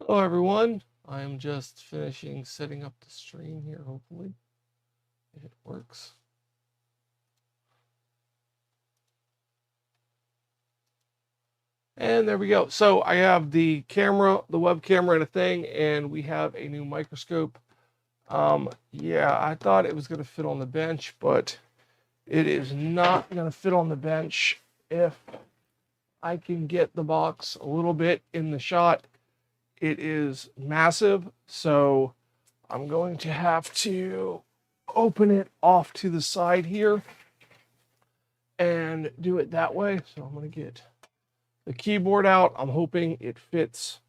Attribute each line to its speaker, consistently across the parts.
Speaker 1: Hello everyone, I'm just finishing setting up the stream here, hopefully it works. And there we go. So I have the camera, the web camera and a thing, and we have a new microscope. Yeah, I thought it was going to fit on the bench, but it is not going to fit on the bench if I can get the box a little bit in the shot. It is massive, so I'm going to have to open it off to the side here and do it that way. So I'm going to get the keyboard out. I'm hoping it fits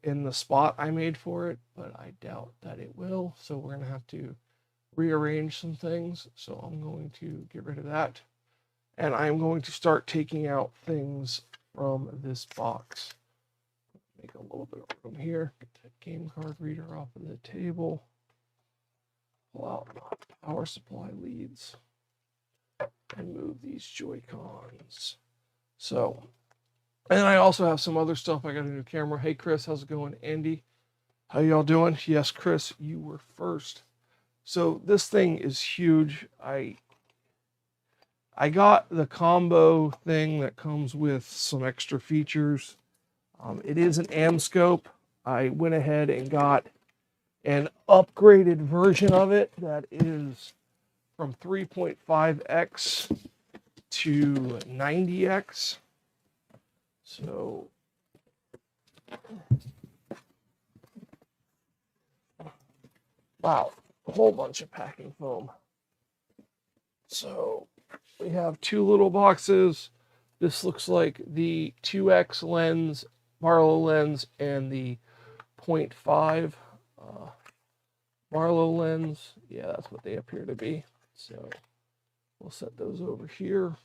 Speaker 1: in the spot I made for it, but I doubt that it will. So we're going to have to rearrange some things. So I'm going to get rid of that. And I'm going to start taking out things from this box. Make a little bit of room here. Get that game card reader off of the table. Pull out my power supply leads and move these Joy-Cons. So, and I also have some other stuff. I got a new camera. Hey, Chris, how's it going? Andy, how y'all doing? Yes, Chris, you were first. So this thing is huge. I got the combo thing that comes with some extra features. It is an Amscope. I went ahead and got an upgraded version of it that is from 3.5x to 90x. So wow, a whole bunch of packing foam. So we have two little boxes. This looks like the 2x lens, Barlow lens, and the 0.5 Barlow lens. Yeah, that's what they appear to be. So we'll set those over here.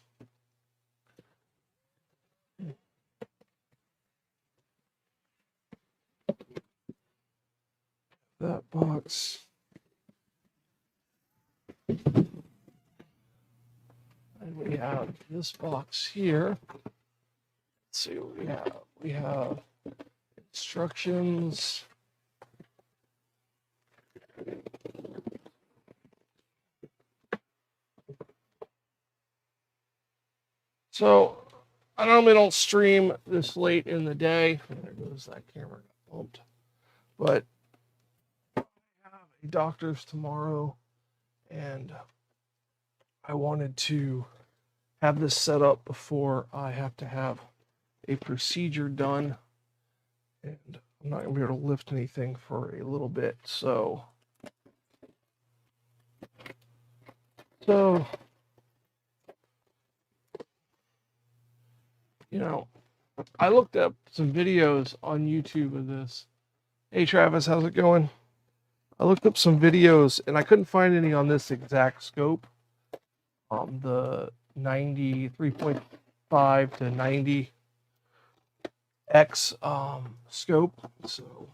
Speaker 1: That box. And we have this box here. Let's see what we have. We have instructions. So I normally don't stream this late in the day. There goes that camera, got bumped. But I have a doctor's tomorrow, and I wanted to have this set up before I have to have a procedure done. And I'm not going to be able to lift anything for a little bit. So you know, I looked up some videos on YouTube of this. Hey, Travis, how's it going? I looked up some videos, and I couldn't find any on this exact scope. The 93.5 to 90x scope. So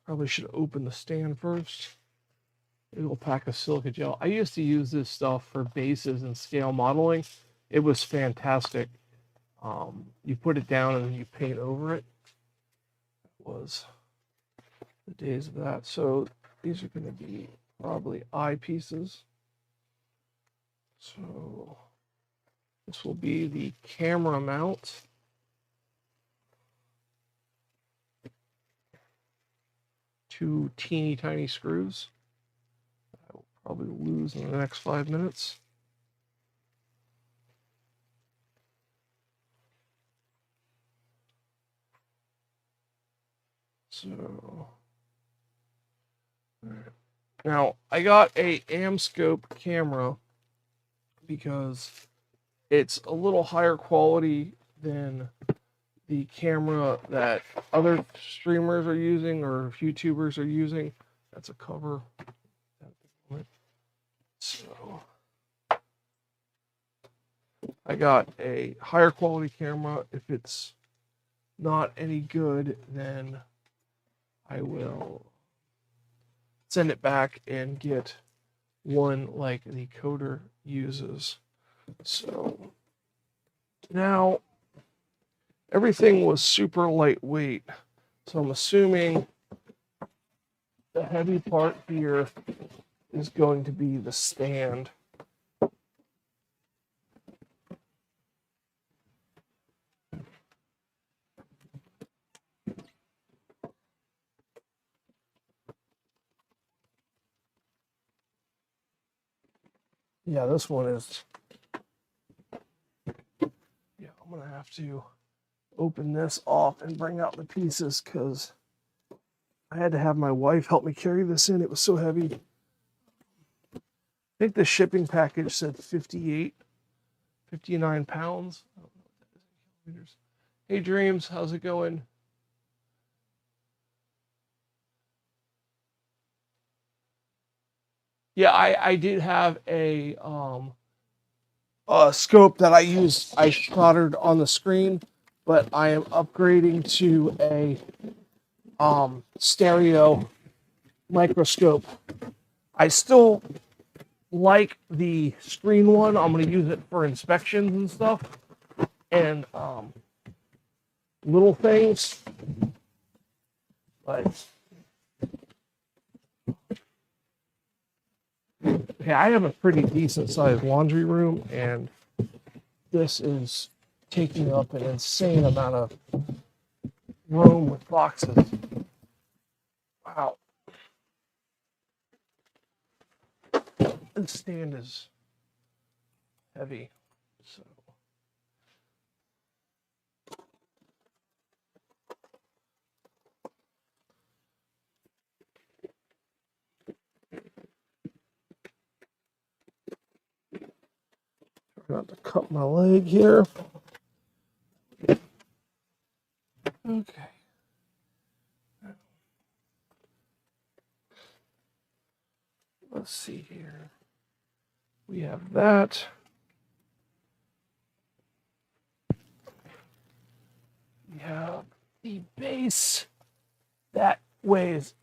Speaker 1: probably should open the stand first. Maybe we'll pack a silica gel. I used to use this stuff for bases and scale modeling. It was fantastic. You put it down and then you paint over it. It was the days of that. So these are going to be probably eyepieces. So this will be the camera mount. Two teeny tiny screws. I will probably lose in the next 5 minutes. So, now I got a Amscope camera because it's a little higher quality than the camera that other streamers are using or YouTubers are using. That's a cover. So I got a higher quality camera. If it's not any good, then I will send it back and get one like the Coder uses. So now everything was super lightweight. So I'm assuming the heavy part here is going to be the stand. Yeah, this one is. Yeah, I'm going to have to open this off and bring out the pieces because I had to have my wife help me carry this in. It was so heavy. I think the shipping package said 59 pounds. I don't know what that is in kilometers. Hey, Dreams, how's it going? Yeah, I did have a scope that I soldered on the screen, but I am upgrading to a stereo microscope. I still like the screen one. I'm going to use it for inspections and stuff and little things. But okay, I have a pretty decent sized laundry room, and this is taking up an insane amount of room with boxes. Wow. The stand is heavy. So try not to cut my leg here. Okay. Let's see here. We have that. We have the base. That weighs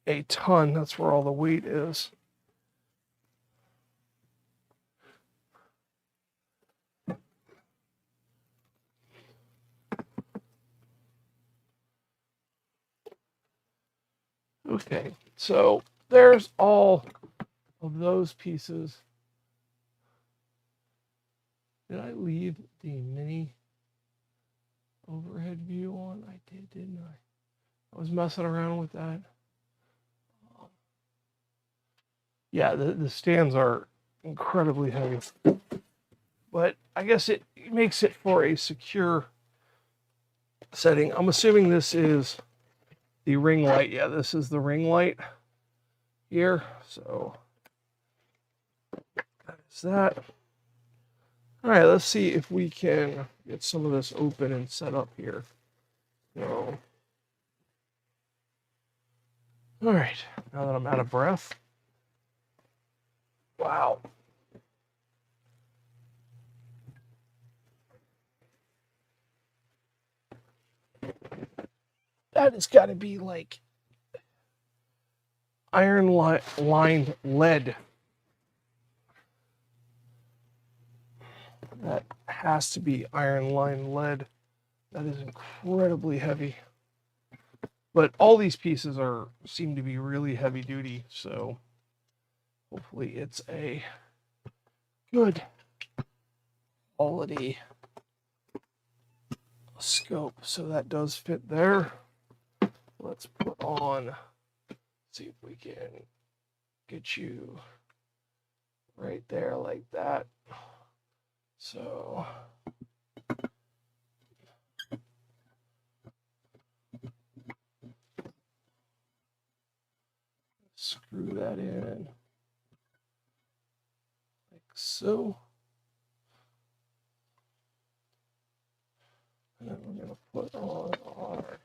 Speaker 1: a ton. That's where all the weight is. Okay, so there's all of those pieces. Did I leave the mini overhead view on? I did, didn't I? I was messing around with that. Yeah, the stands are incredibly heavy. But I guess it makes it for a secure setting. I'm assuming this is the ring light. Yeah, this is the ring light here. So that is that. All right, let's see if we can get some of this open and set up here. So, all right, now that I'm out of breath. Wow. That has got to be like iron lined lead. That has to be iron lined lead. That is incredibly heavy. But all these pieces seem to be really heavy duty, so hopefully it's a good quality scope. So that does fit there. Let's put on, see if we can get you right there like that. So screw that in like so. And then we're going to put on our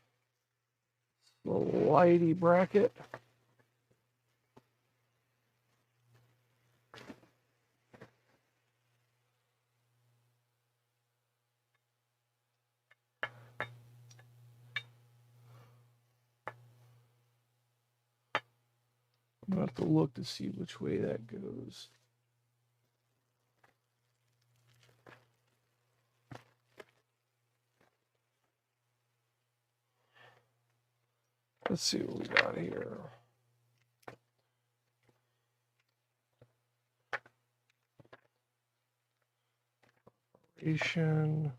Speaker 1: slidey bracket. I'm going to have to look to see which way that goes. Let's see what we got here. Operation.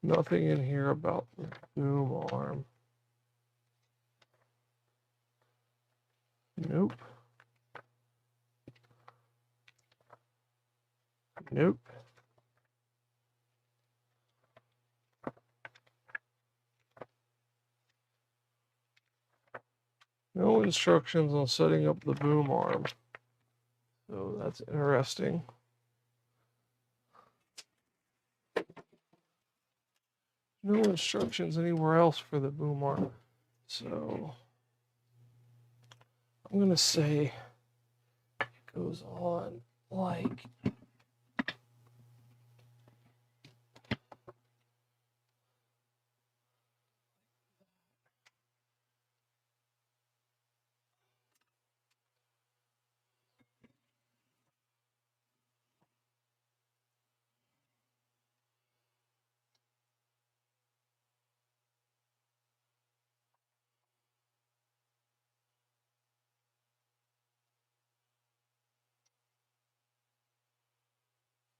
Speaker 1: Nothing in here about the boom arm. Nope. Nope. No instructions on setting up the boom arm. So that's interesting. No instructions anywhere else for the boom arm. So I'm going to say it goes on like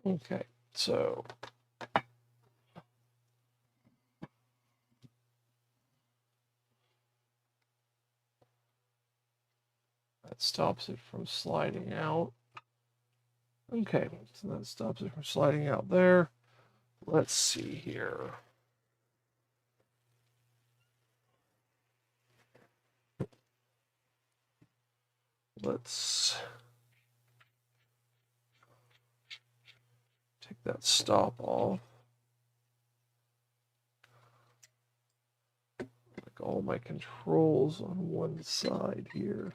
Speaker 1: okay, so that stops it from sliding out. Okay, so that stops it from sliding out there. Let's see here. Let's take that stop off. Like all my controls on one side here.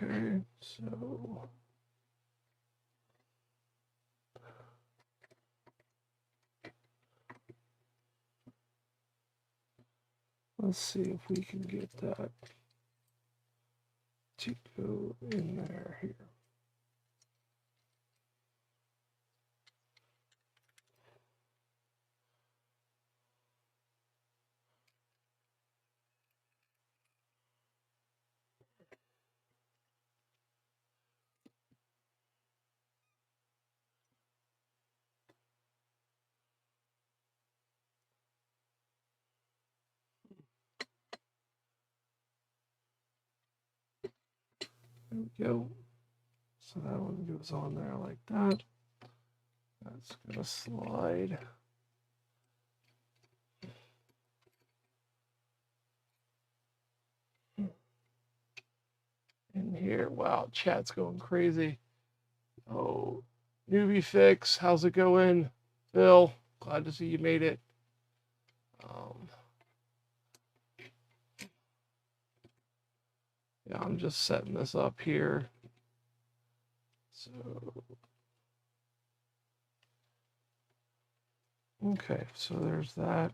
Speaker 1: Okay, so let's see if we can get that to go in there here. There we go. So that one goes on there like that. That's gonna slide. In here. Wow, chat's going crazy. Oh, newbie fix. How's it going? Phil, glad to see you made it. Yeah, I'm just setting this up here. So, okay, so there's that.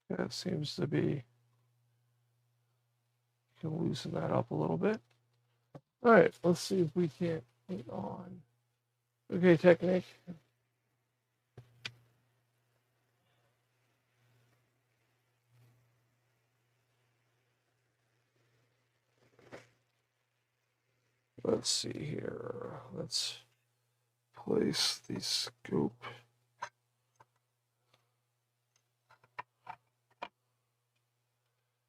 Speaker 1: That seems to be, you can loosen that up a little bit. All right, let's see if we can't put on. Okay, Technic. Let's see here. Let's place the scope.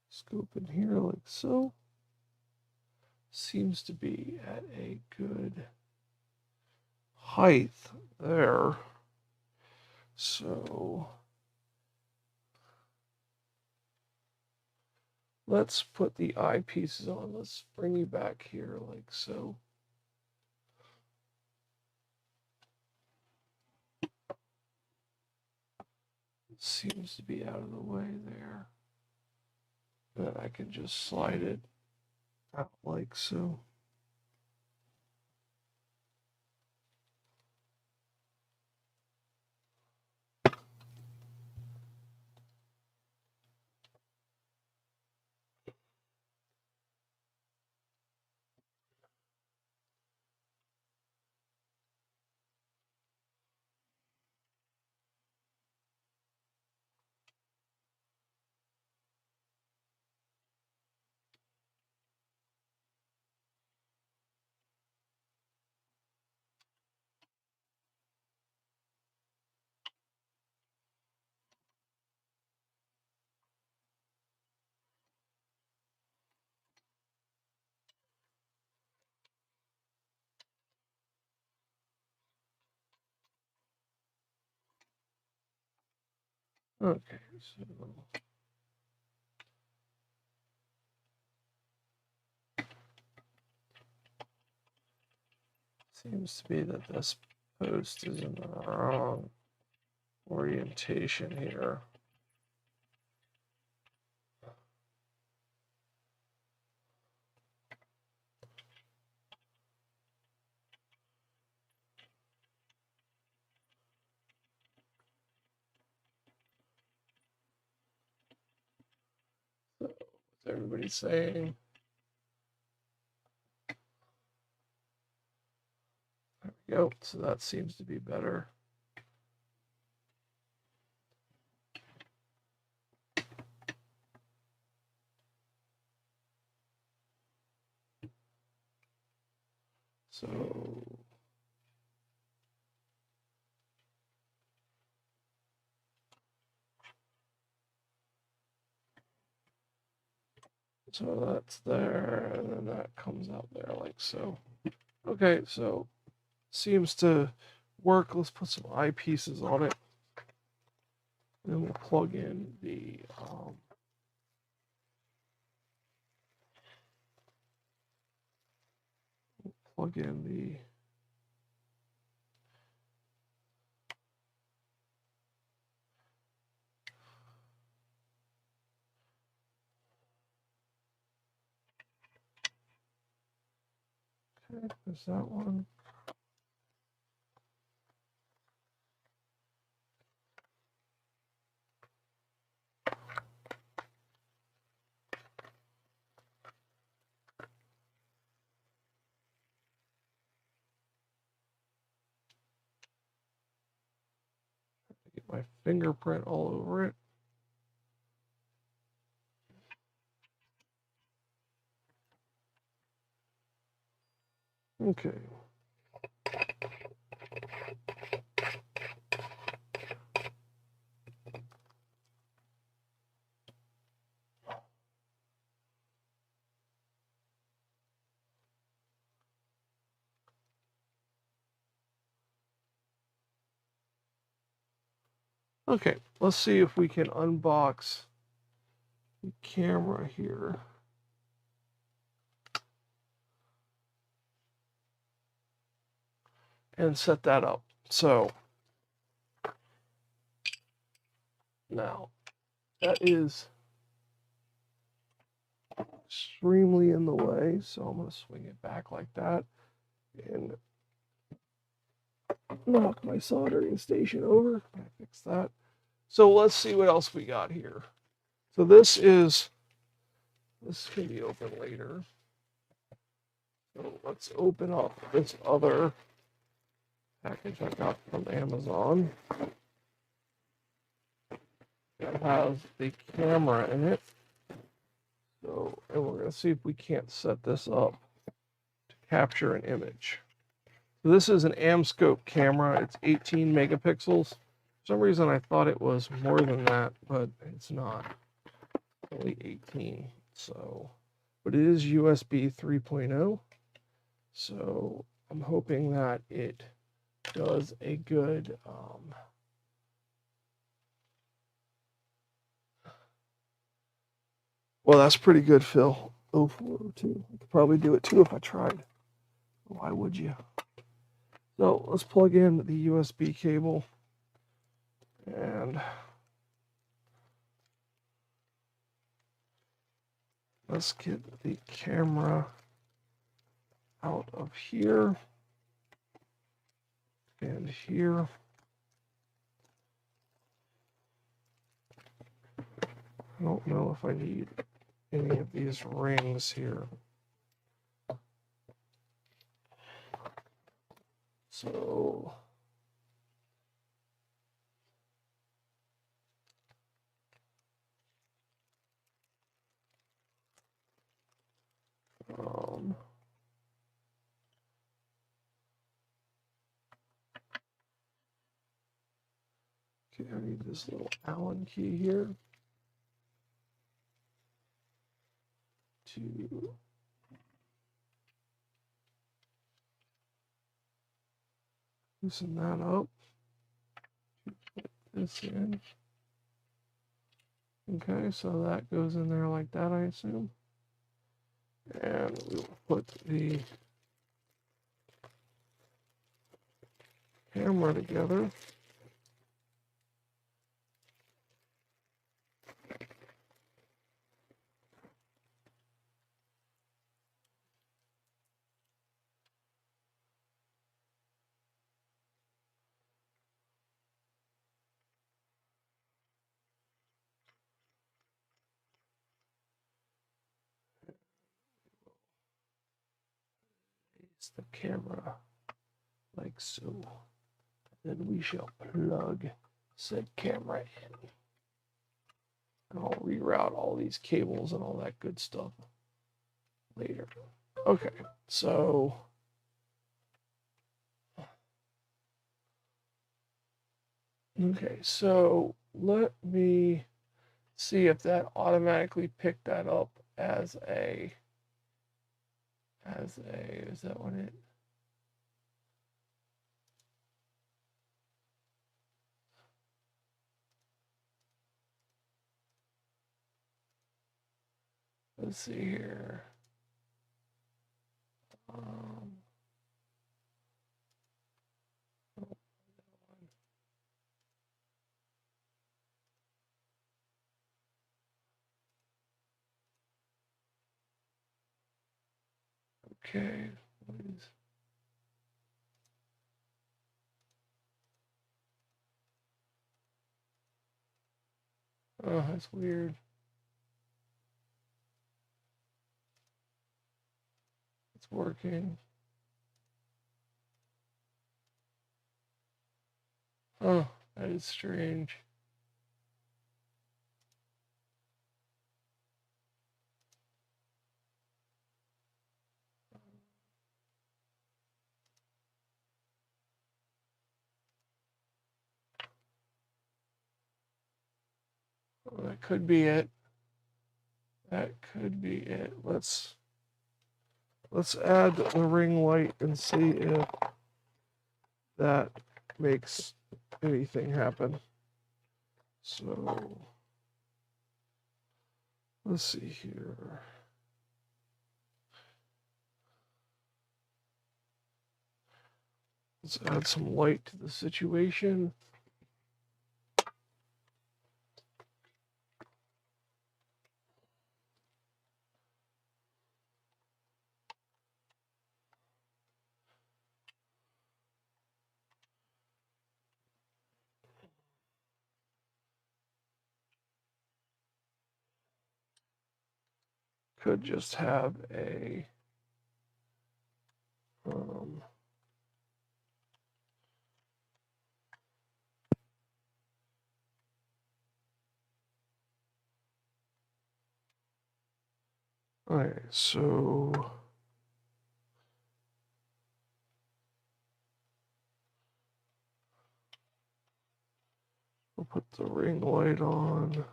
Speaker 1: Scope in here like so. Seems to be at a good height there. So let's put the eyepieces on. Let's bring you back here like so. Seems to be out of the way there. Then I can just slide it out like so. Okay, so seems to be that this post is in the wrong orientation here. So, what's everybody saying? There we go. So that seems to be better. So that's there, and then that comes out there like so. Okay, so seems to work. Let's put some eyepieces on it. And then we'll plug in the okay, there's that one. Get my fingerprint all over it. Okay. Okay, let's see if we can unbox the camera here. And set that up. So now that is extremely in the way. So I'm going to swing it back like that and knock my soldering station over. I fix that. So let's see what else we got here. So this can be open later. So let's open up this other package I got from Amazon. It has the camera in it. So, and we're going to see if we can't set this up to capture an image. So this is an Microscope camera. It's 18 megapixels. For some reason I thought it was more than that, but it's not. Only 18. So, but it is USB 3.0. So I'm hoping that it does a good well, that's pretty good, Phil. 0402. I could probably do it too if I tried. Why would you? So let's plug in the USB cable and let's get the camera out of here and here. I don't know if I need any of these rings here. So okay, I need this little Allen key here to loosen that up. Put this in. Okay, so that goes in there like that, I assume. And we will put the camera together. Place the camera like so. Then we shall plug said camera in. And I'll reroute all these cables and all that good stuff later. Okay, so let me see if that automatically picked that up as a is that what it? Let's see here. Okay. Oh, that's weird. It's working. Oh, that is strange. Oh, that could be it. That could be it. Let's add the ring light and see if that makes anything happen. So let's see here. Let's add some light to the situation. Could just have a Um, all right, so we'll put the ring light on.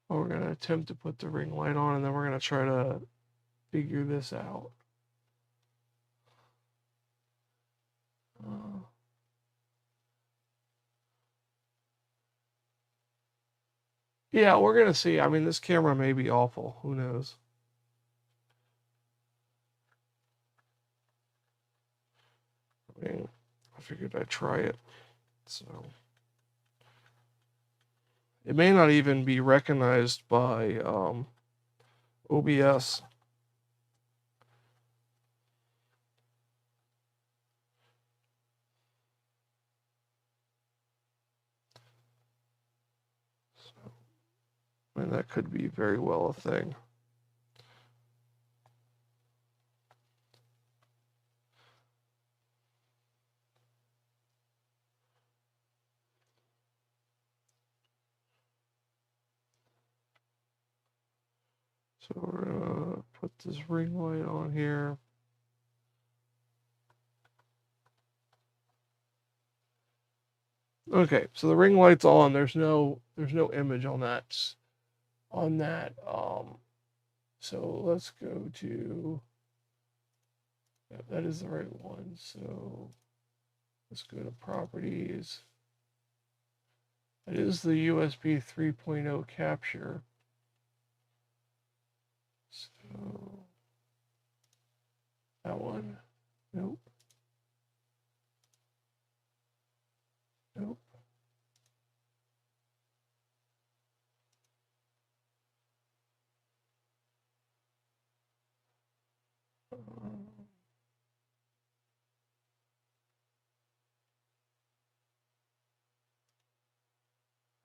Speaker 1: We're going to attempt to put the ring light on, and then we're going to try to figure this out. Yeah, we're going to see. I mean, this camera may be awful. Who knows? I mean, I figured I'd try it. So it may not even be recognized by OBS. So, I mean, that could be very well a thing. So we're gonna put this ring light on here. Okay, so the ring light's on. There's no image on that so let's go to that is the right one. So let's go to properties. It is the USB 3.0 capture. So that one. Nope. Nope.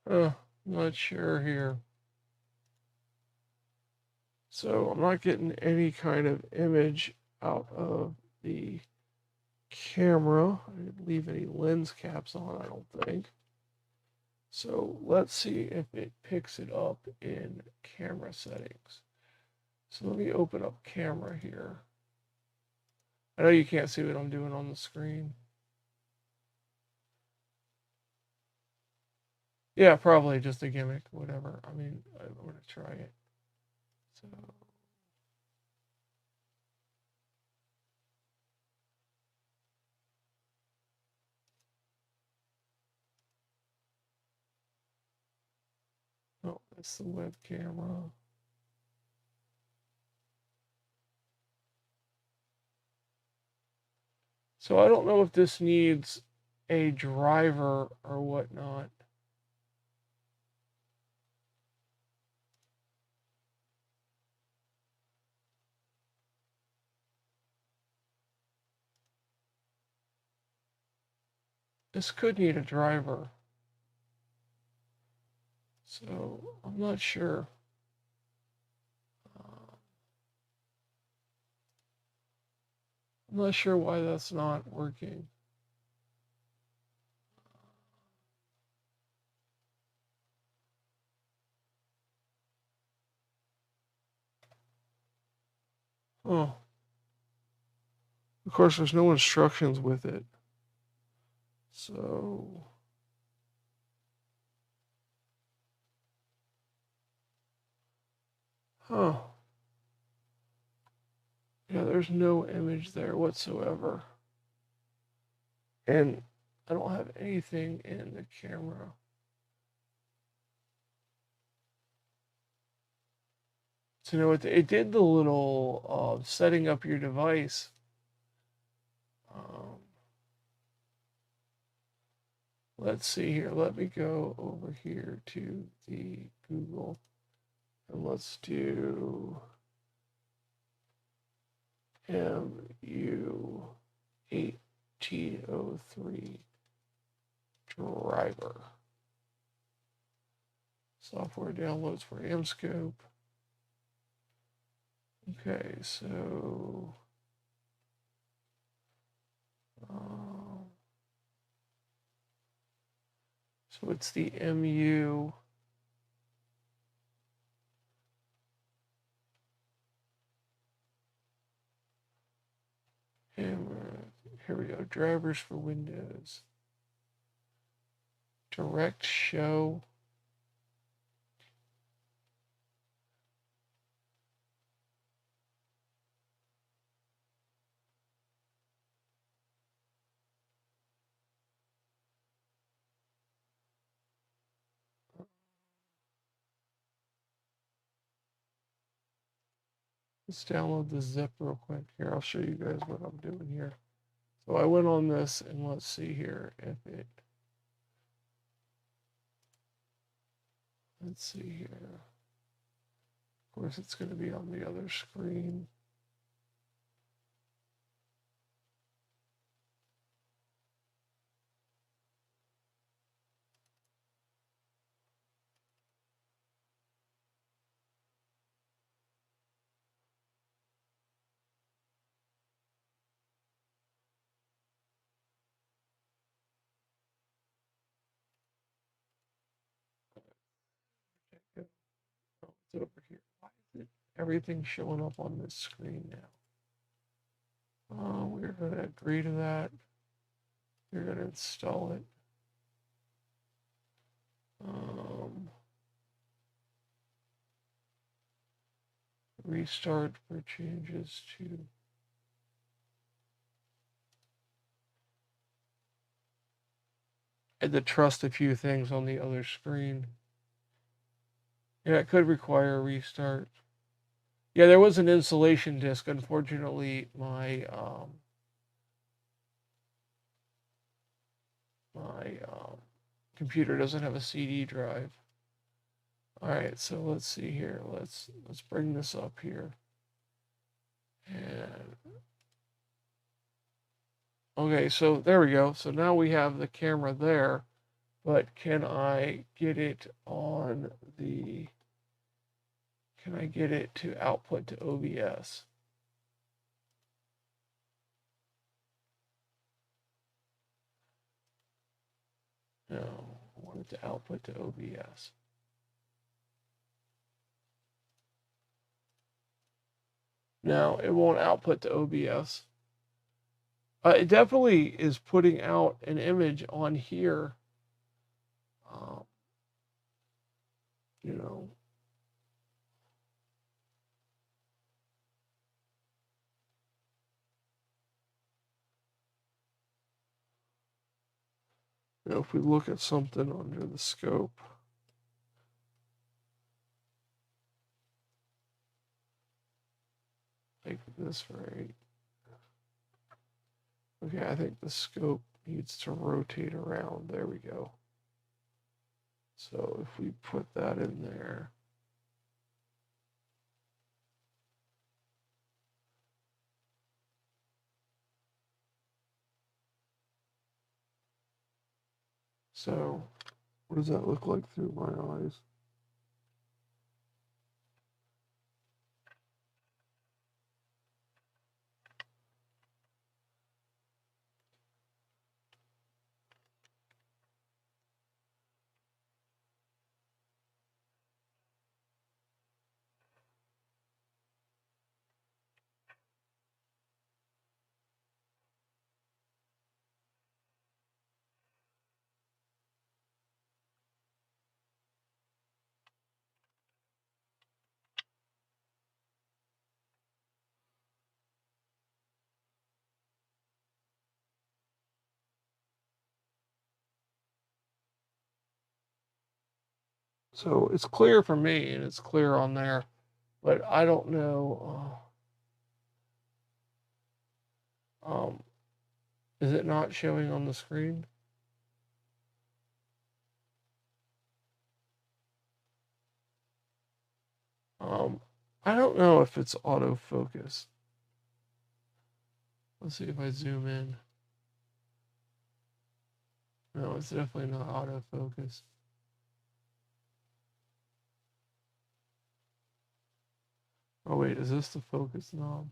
Speaker 1: I'm not sure here. So I'm not getting any kind of image out of the camera. I didn't leave any lens caps on, I don't think. So let's see if it picks it up in camera settings. So let me open up camera here. I know you can't see what I'm doing on the screen. Yeah, probably just a gimmick, whatever. I mean, I'm going to try it. So oh, that's the web camera. So I don't know if this needs a driver or whatnot. This could need a driver. So I'm not sure. I'm not sure why that's not working. Oh. Of course, there's no instructions with it. So. Huh. Yeah, there's no image there whatsoever. And I don't have anything in the camera. So you know what? It did the little setting up your device. Let's see here. Let me go over here to the Google. And let's do MU8. TO3 driver. Software downloads for Microscope. Okay, so so it's the MU. And here we go. Drivers for Windows. Direct show. Let's download the zip real quick. Here, I'll show you guys what I'm doing here. So I went on this, and let's see here if it. Let's see here. Of course, it's going to be on the other screen. Oh, it's over here. Why is it everything showing up on this screen now? We're going to agree to that. We're going to install it. Restart for changes to. I had to trust a few things on the other screen. Yeah, it could require a restart. Yeah, there was an installation disk. Unfortunately, my computer doesn't have a CD drive. All right, so let's see here. Let's bring this up here. And okay, so there we go. So now we have the camera there, but can I get it on the? Can I get it to output to OBS? No, I want it to output to OBS. No, it won't output to OBS. It definitely is putting out an image on here. You know. You know, if we look at something under the scope. Like this, right? Okay, I think the scope needs to rotate around. There we go. So if we put that in there. So what does that look like through my eyes? So it's clear for me and it's clear on there, but I don't know. Is it not showing on the screen? I don't know if it's autofocus. Let's see if I zoom in. No, it's definitely not autofocus. Oh wait, is this the focus knob?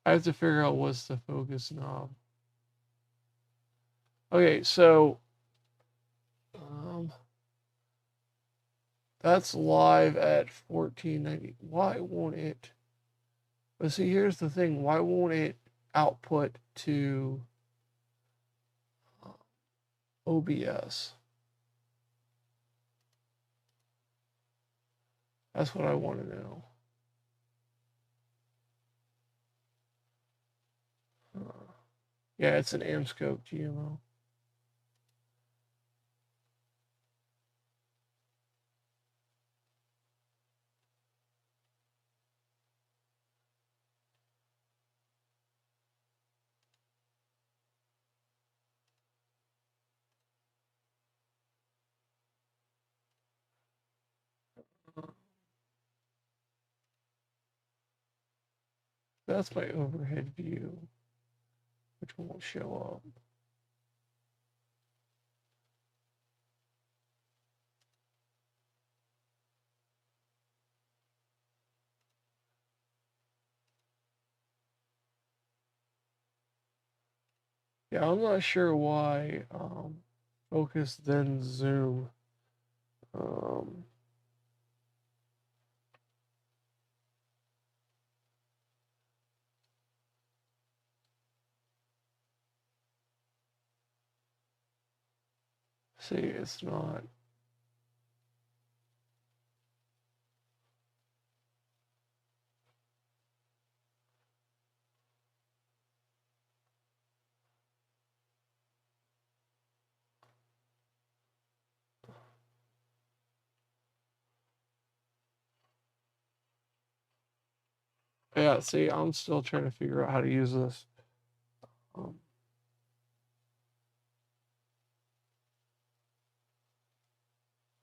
Speaker 1: I have to figure out what's the focus knob. Okay, so that's live at 1490. Why won't it? But see, here's the thing. Why won't it output to OBS? That's what I want to know. Yeah, it's an Microscope GMO. That's my overhead view, which won't show up. Yeah, I'm not sure why focus then zoom. Um, see, it's not. Yeah, see, I'm still trying to figure out how to use this. Um,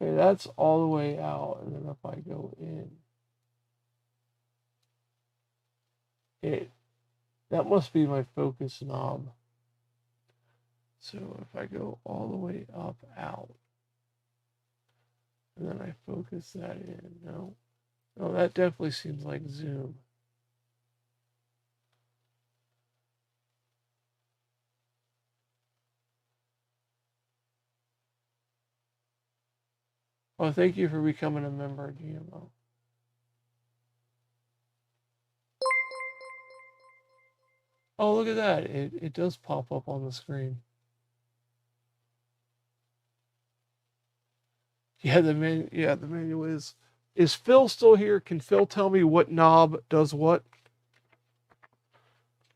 Speaker 1: okay, that's all the way out, and then if I go in, it that must be my focus knob. So if I go all the way up out, and then I focus that in, no, no, that definitely seems like zoom. Oh, thank you for becoming a member of GMO. Oh, look at that. It does pop up on the screen. Yeah, the menu is. Is Phil still here? Can Phil tell me what knob does what?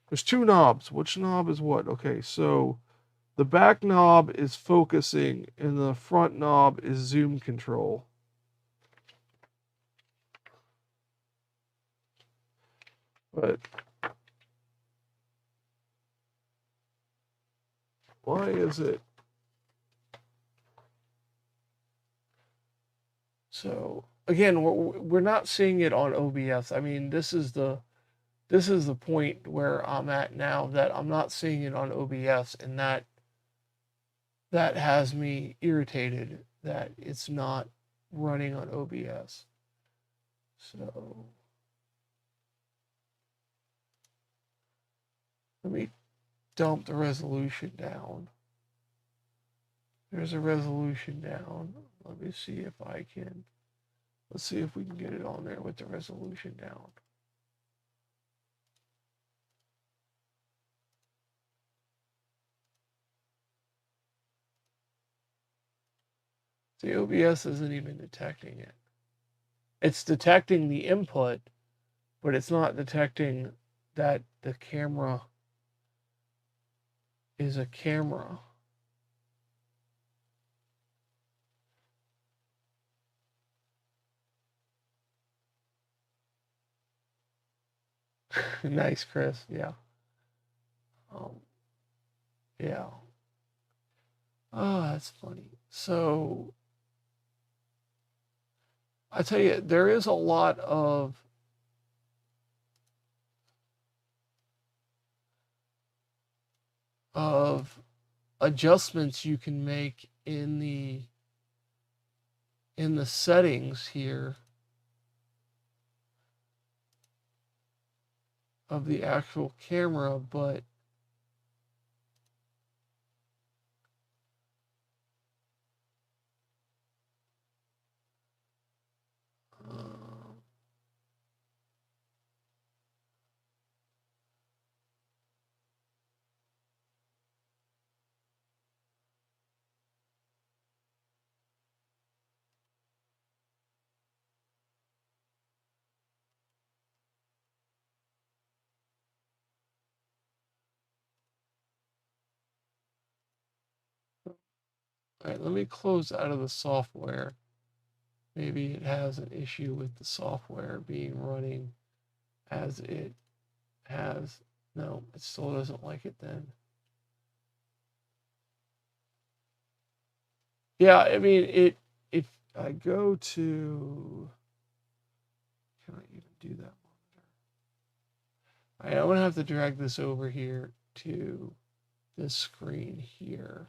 Speaker 1: There's two knobs. Which knob is what? Okay, so the back knob is focusing and the front knob is zoom control. But why is it? So again, we're not seeing it on OBS. I mean, this is the point where I'm at now, that I'm not seeing it on OBS, and that has me irritated that it's not running on OBS. So let me dump the resolution down. There's a resolution down. Let me see if I can. Let's see if we can get it on there with the resolution down. The OBS isn't even detecting it. It's detecting the input, but it's not detecting that the camera is a camera. Nice, Chris. Yeah. Um, yeah. Oh, that's funny. So I tell you, there is a lot of adjustments you can make in the settings here of the actual camera, but all right, let me close out of the software. Maybe it has an issue with the software being running as it has. No, it still doesn't like it then. Yeah, I mean, if I go to, can I even do that monitor? All right, I'm gonna have to drag this over here to this screen here.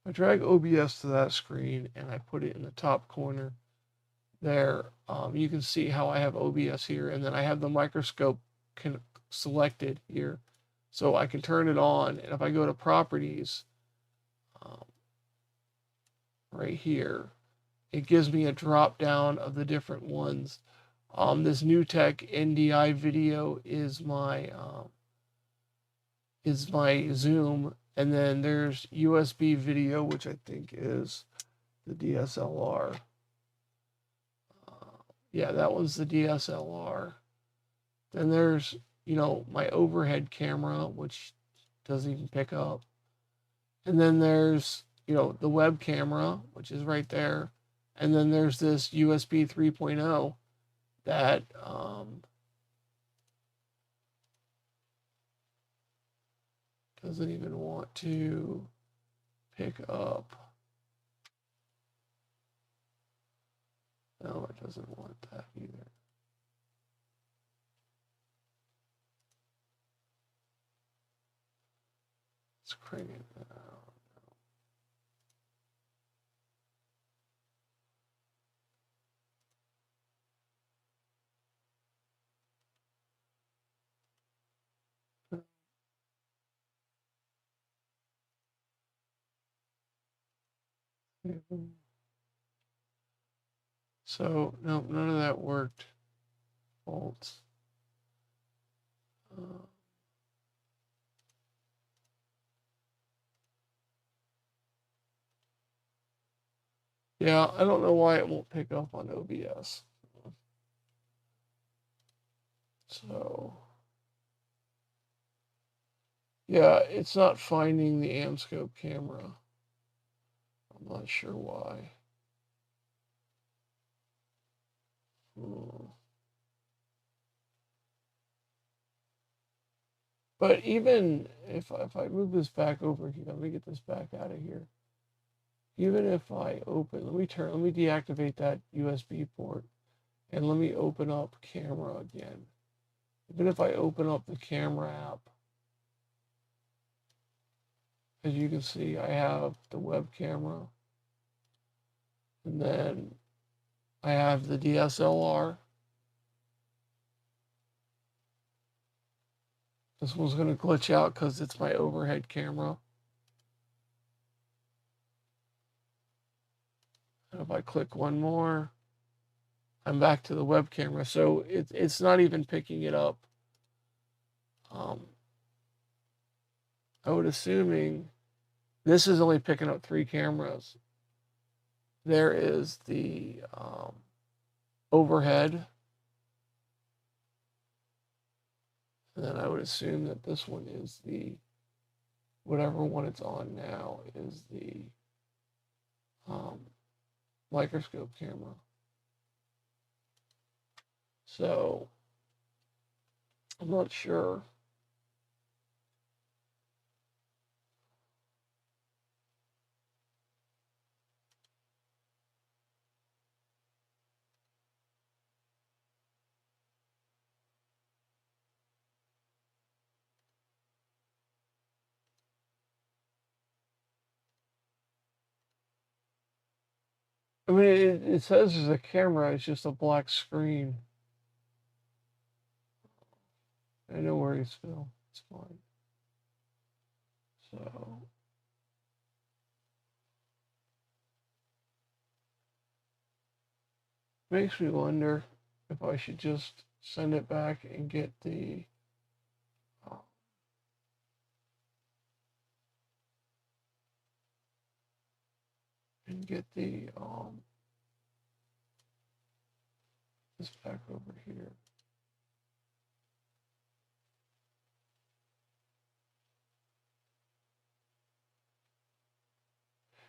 Speaker 1: I drag OBS to that screen and I put it in the top corner there. You can see how I have OBS here, and then I have the microscope selected here, so I can turn it on. And if I go to properties, right here, it gives me a drop down of the different ones. This new tech NDI video is my zoom, and then there's USB video, which I think is the DSLR. Yeah, that was the DSLR. Then there's, my overhead camera, which doesn't even pick up. And then there's, the web camera, which is right there. And then there's this USB 3.0 that doesn't even want to pick up. No, it doesn't want that either. Let's crank it down. So, no, none of that worked. Faults. Yeah, I don't know why it won't pick up on OBS. So, yeah, it's not finding the Microscope camera. I'm not sure why. But even if I move this back over here, let me get this back out of here. Even if I open, let me deactivate that USB port, and let me open up camera again. Even if I open up the camera app, as you can see, I have the web camera, and then I have the DSLR. This one's going to glitch out because it's my overhead camera. And if I click one more, I'm back to the web camera. So it's not even picking it up. I would assuming this is only picking up 3 cameras. There is the overhead. And then I would assume that this one is the, whatever one it's on now is the microscope camera. So I'm not sure. I mean, it says there's a camera, it's just a black screen. I know where he's Phil. It's fine. So makes me wonder if I should just send it back and get the and get the this back over here.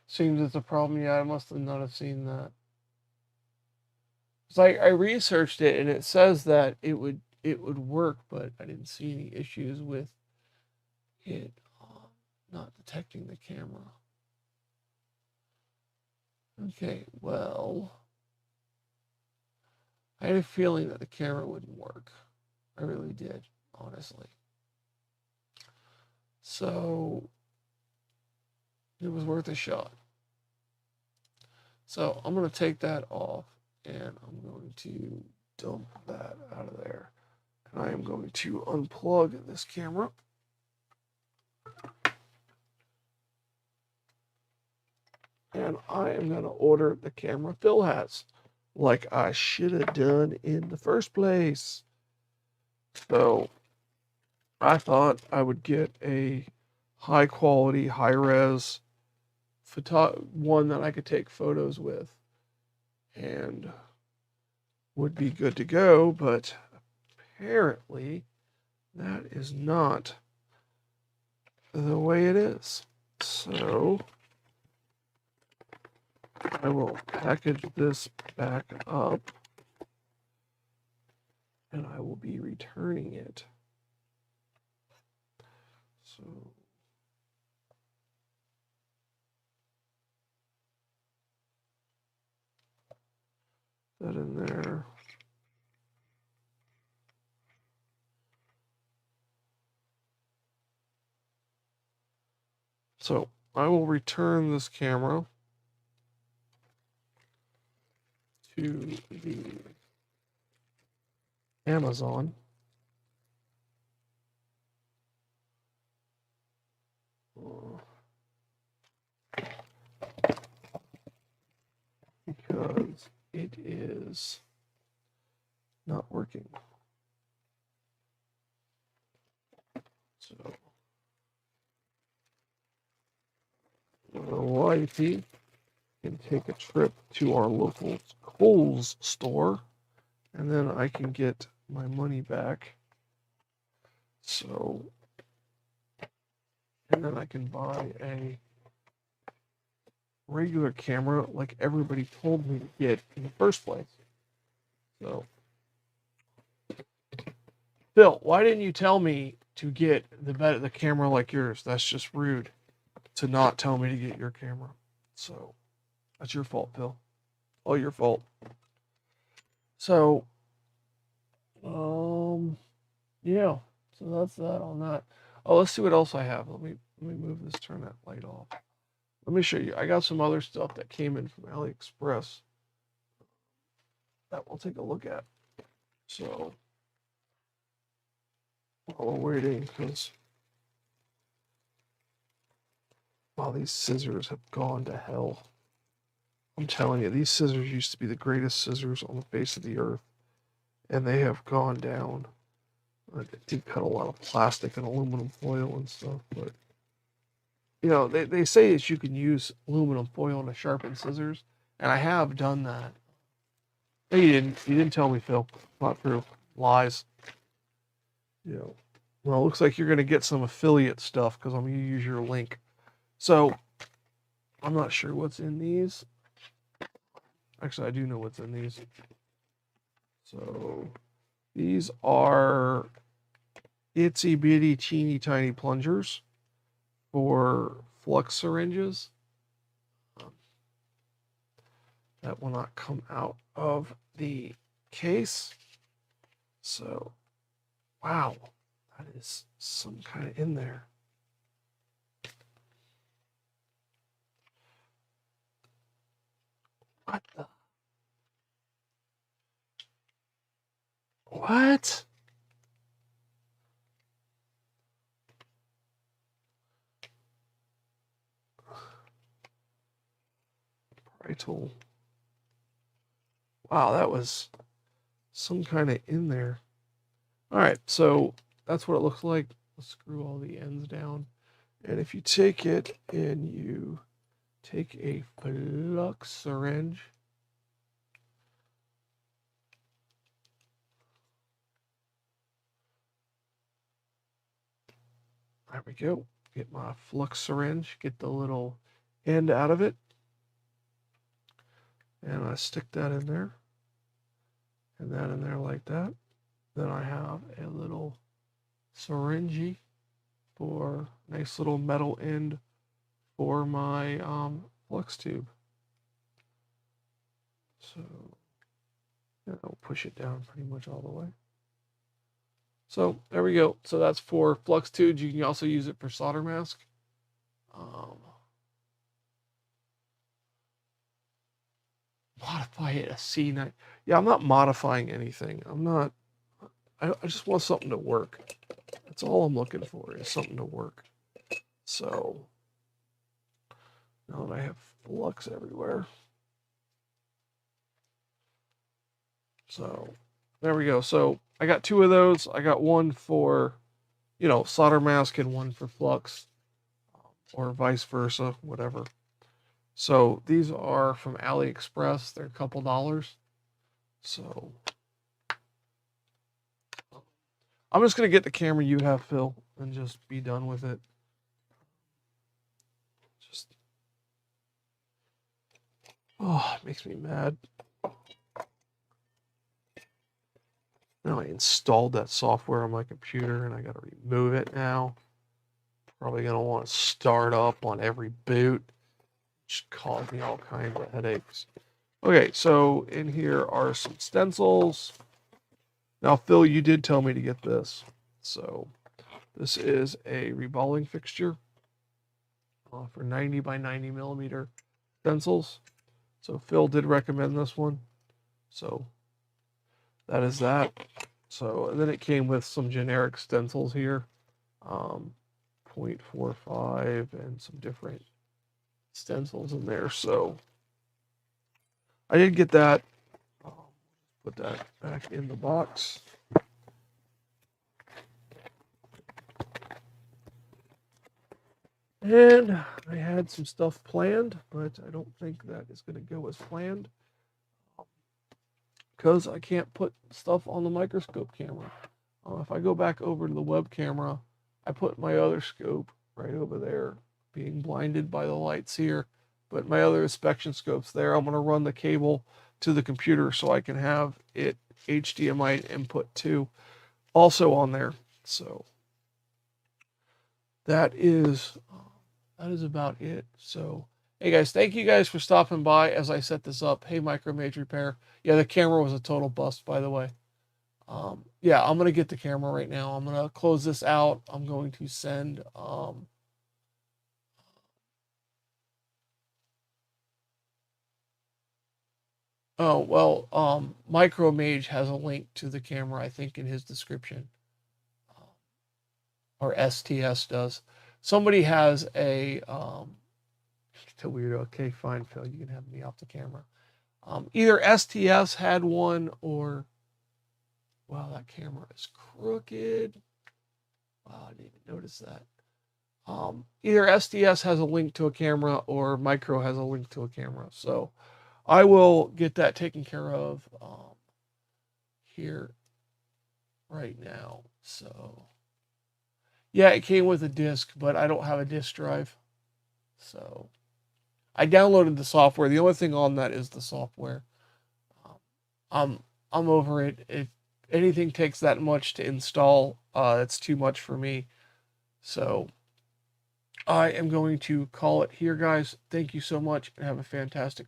Speaker 1: Seems it's a problem. Yeah, I must have not have seen that. It's like I researched it and it says that it would work, but I didn't see any issues with it not detecting the camera. Okay, well, I had a feeling that the camera wouldn't work. I really did, honestly. So it was worth a shot. So I'm going to take that off and I'm going to dump that out of there. And I am going to unplug this camera. And I am going to order the camera Phil has, like I should have done in the first place. So I thought I would get a high quality, high res one that I could take photos with and would be good to go, but apparently that is not the way it is. So I will package this back up and I will be returning it. So that in there. So I will return this camera to the Amazon. Because it is not working. So wifey can take a trip to our local Kohl's store and then I can get my money back. So, and then I can buy a regular camera like everybody told me to get in the first place. So, Phil, why didn't you tell me to get the camera like yours? That's just rude to not tell me to get your camera. So, that's your fault, Phil. All your fault. So, yeah. So that's that on that. Oh, let's see what else I have. Let me move this, turn that light off. Let me show you. I got some other stuff that came in from AliExpress that we'll take a look at. So while we're waiting, because wow, these scissors have gone to hell. I'm telling you, these scissors used to be the greatest scissors on the face of the earth, and they have gone down. They did cut a lot of plastic and aluminum foil and stuff, but you know, they say that you can use aluminum foil to sharpen scissors, and I have done that. No, you didn't. You didn't tell me, Phil. Not true. Lies. You know. Well, it looks like you're going to get some affiliate stuff because I'm going to use your link. So, I'm not sure what's in these. Actually, I do know what's in these. So, these are itsy bitty teeny tiny plungers for flux syringes. That will not come out of the case. So, wow, that is some kind of in there. What the? What? Pry tool. Wow, that was some kind of in there. All right, so that's what it looks like. Let's screw all the ends down. And if you take it and you take a flux syringe, there we go. Get my flux syringe, get the little end out of it, and I stick that in there, and that in there like that. Then I have a little syringe for nice little metal end for my flux tube. So yeah, I'll push it down pretty much all the way. So there we go. So that's for flux tubes. You can also use it for solder mask. Modify it a C9. Yeah, I'm not modifying anything. I'm not. I just want something to work. That's all I'm looking for is something to work. So now that I have flux everywhere. So there we go. So I got two of those. I got one for, solder mask and one for flux, or vice versa, whatever. So these are from AliExpress. They're a couple dollars. So I'm just going to get the camera you have, Phil, and just be done with it. It makes me mad. Now I installed that software on my computer and I got to remove it now. Probably going to want to start up on every boot. Just cause me all kinds of headaches. Okay, so in here are some stencils. Now, Phil, you did tell me to get this. So this is a reballing fixture for 90 by 90 millimeter stencils. So Phil did recommend this one. So that is that. So, and then it came with some generic stencils here. 0.45 and some different stencils in there. So I did get that. Put that back in the box. And I had some stuff planned, but I don't think that is going to go as planned because I can't put stuff on the microscope camera. If I go back over to the web camera, I put my other scope right over there, being blinded by the lights here. But my other inspection scope's there. I'm going to run the cable to the computer so I can have it HDMI input too, also on there. So that is about it. So hey guys, thank you guys for stopping by as I set this up. Hey, Micro Mage Repair. Yeah, the camera was a total bust, by the way. Yeah, I'm gonna get the camera right now. I'm gonna close this out. I'm going to send oh well, Micro Mage has a link to the camera, I think, in his description. Or STS does. Somebody has a still weird. Okay, fine, Phil, you can have me off the camera. Either STS had one or wow, that camera is crooked. Wow, I didn't even notice that. Either STS has a link to a camera or Micro has a link to a camera. So I will get that taken care of here right now. So yeah, it came with a disc, but I don't have a disc drive. So I downloaded the software. The only thing on that is the software. I'm over it. If anything takes that much to install, it's too much for me. So I am going to call it here, guys. Thank you so much and have a fantastic day.